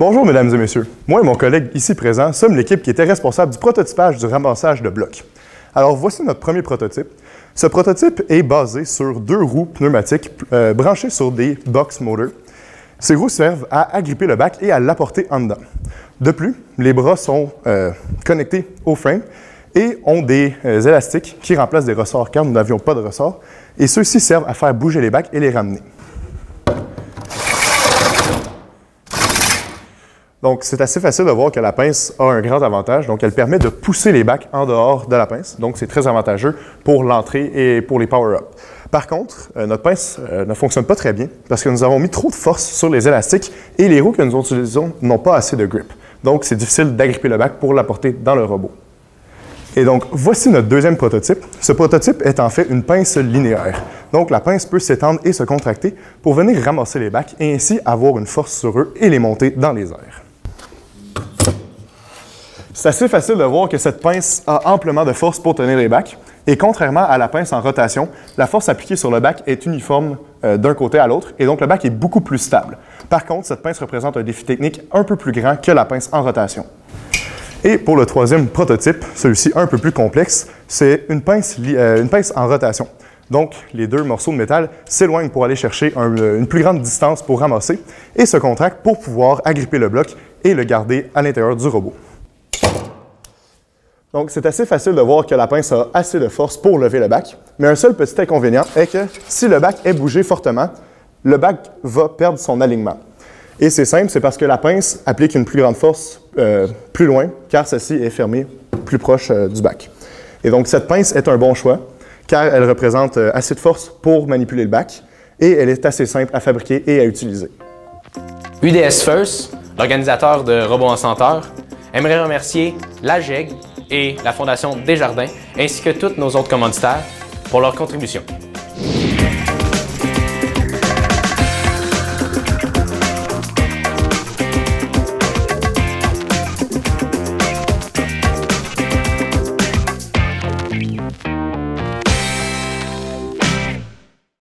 Bonjour mesdames et messieurs, moi et mon collègue ici présent sommes l'équipe qui était responsable du prototypage du ramassage de blocs. Alors voici notre premier prototype. Ce prototype est basé sur deux roues pneumatiques branchées sur des box motors. Ces roues servent à agripper le bac et à l'apporter en dedans. De plus, les bras sont connectés au frame et ont des élastiques qui remplacent des ressorts car nous n'avions pas de ressorts. Et ceux-ci servent à faire bouger les bacs et les ramener. Donc, c'est assez facile de voir que la pince a un grand avantage. Donc, elle permet de pousser les bacs en dehors de la pince. Donc, c'est très avantageux pour l'entrée et pour les power-up. Par contre, notre pince ne fonctionne pas très bien parce que nous avons mis trop de force sur les élastiques et les roues que nous utilisons n'ont pas assez de grip. Donc, c'est difficile d'agripper le bac pour l'apporter dans le robot. Et donc, voici notre deuxième prototype. Ce prototype est en fait une pince linéaire. Donc, la pince peut s'étendre et se contracter pour venir ramasser les bacs et ainsi avoir une force sur eux et les monter dans les airs. C'est assez facile de voir que cette pince a amplement de force pour tenir les bacs. Et contrairement à la pince en rotation, la force appliquée sur le bac est uniforme d'un côté à l'autre et donc le bac est beaucoup plus stable. Par contre, cette pince représente un défi technique un peu plus grand que la pince en rotation. Et pour le troisième prototype, celui-ci un peu plus complexe, c'est une pince en rotation. Donc, les deux morceaux de métal s'éloignent pour aller chercher une plus grande distance pour ramasser et se contractent pour pouvoir agripper le bloc et le garder à l'intérieur du robot. Donc, c'est assez facile de voir que la pince a assez de force pour lever le bac, mais un seul petit inconvénient est que si le bac est bougé fortement, le bac va perdre son alignement. Et c'est simple, c'est parce que la pince applique une plus grande force plus loin, car celle-ci est fermée plus proche du bac. Et donc, cette pince est un bon choix, car elle représente assez de force pour manipuler le bac, et elle est assez simple à fabriquer et à utiliser. UDS First, l'organisateur de Robots en Senteur, aimerait remercier l'AGEG et la Fondation Desjardins, ainsi que tous nos autres commanditaires pour leur contribution.